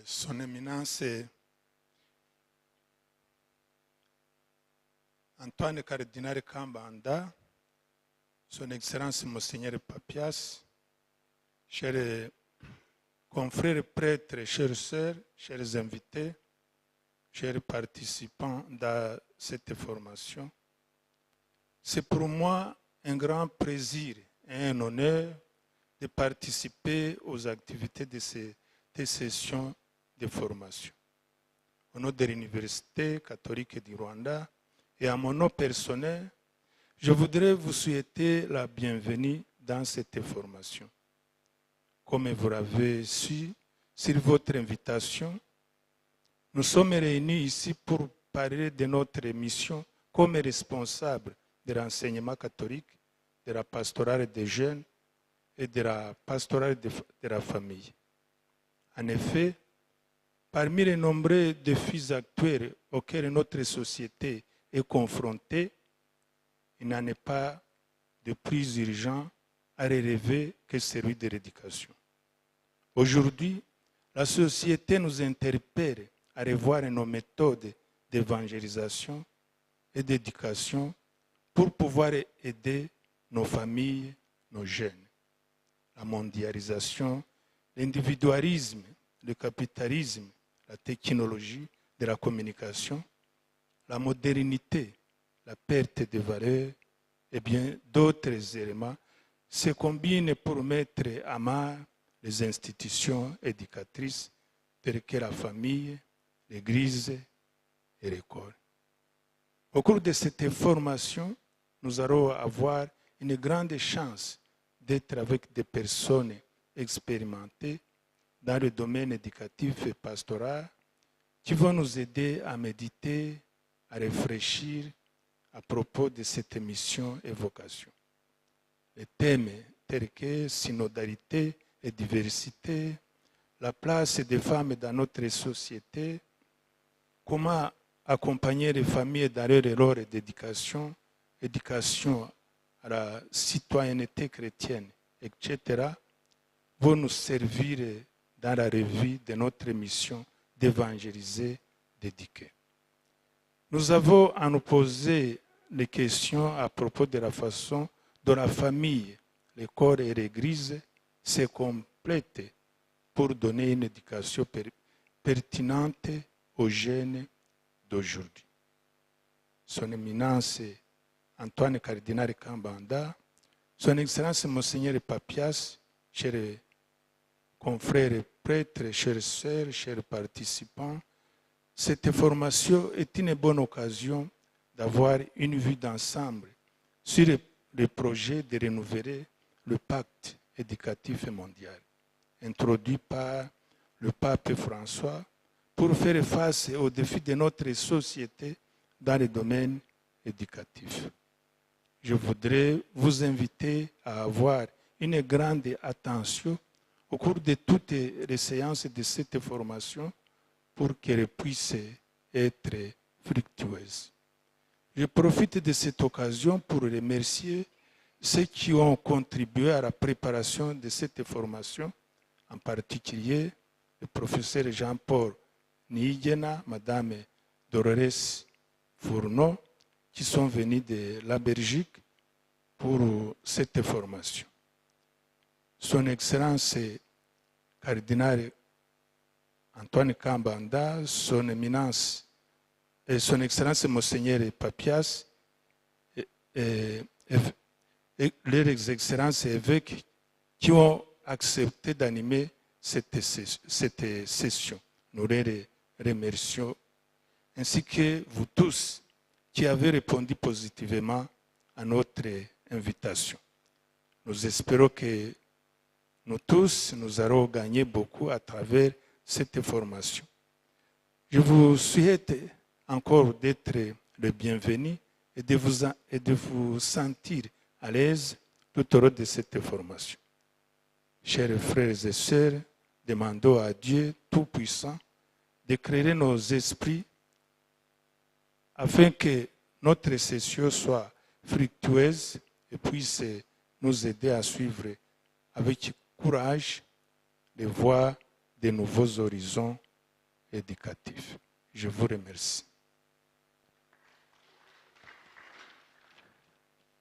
Son Éminence Antoine Cardinal Kambanda, Son Excellence Monseigneur Papias, chers confrères prêtres, chères sœurs, chers invités, chers participants dans cette formation, c'est pour moi un grand plaisir et un honneur de participer aux activités de cette session de formation. Au nom de l'Université catholique du Rwanda et à mon nom personnel, je voudrais vous souhaiter la bienvenue dans cette formation. Comme vous l'avez su, sur votre invitation, nous sommes réunis ici pour parler de notre mission comme responsable de l'enseignement catholique, de la pastorale des jeunes et de la pastorale de la famille. En effet, parmi les nombreux défis actuels auxquels notre société est confrontée, il n'en est pas de plus urgent à relever que celui de l'éducation. Aujourd'hui, la société nous interpelle à revoir nos méthodes d'évangélisation et d'éducation pour pouvoir aider nos familles, nos jeunes. La mondialisation, l'individualisme, le capitalisme, la technologie de la communication, la modernité, la perte de valeurs et bien d'autres éléments se combinent pour mettre à mal les institutions éducatrices telles que la famille, l'église et l'école. Au cours de cette formation, nous allons avoir une grande chance d'être avec des personnes expérimentées dans le domaine éducatif et pastoral qui vont nous aider à méditer, à réfléchir à propos de cette mission et vocation. Les thèmes tels que synodalité et diversité, la place des femmes dans notre société, comment accompagner les familles dans leur rôle d'éducation, éducation à la citoyenneté chrétienne, etc., vont nous servir dans la revue de notre mission d'évangéliser, d'éduquer. Nous avons à nous poser les questions à propos de la façon dont la famille, l'école et l'église se complètent pour donner une éducation pertinente aux jeunes d'aujourd'hui. Son Éminence Antoine Cardinal Kambanda, Son Excellence Monseigneur Papias, chers confrères prêtres, chères sœurs, chers participants, cette formation est une bonne occasion d'avoir une vue d'ensemble sur le projet de renouveler le pacte éducatif mondial, introduit par le pape François pour faire face aux défis de notre société dans le domaine éducatif. Je voudrais vous inviter à avoir une grande attention au cours de toutes les séances de cette formation pour qu'elle puisse être fructueuse. Je profite de cette occasion pour remercier ceux qui ont contribué à la préparation de cette formation, en particulier le professeur Jean-Paul Niyigena, Madame Dolores Fourneau, qui sont venus de la Belgique pour cette formation. Son Excellence Cardinal Antoine Kambanda, Son Éminence et Son Excellence Monseigneur Papias, et leurs Excellences évêques qui ont accepté d'animer cette session. Nous les remercions, ainsi que vous tous qui avez répondu positivement à notre invitation. Nous espérons que nous tous, nous allons gagner beaucoup à travers cette formation. Je vous souhaite encore d'être le bienvenu et de vous sentir à l'aise tout au long de cette formation. Chers frères et sœurs, demandons à Dieu Tout-Puissant d'éclairer nos esprits afin que notre session soit fructueuse et puisse nous aider à suivre avec courage les voies de nouveaux horizons éducatif. Je vous remercie.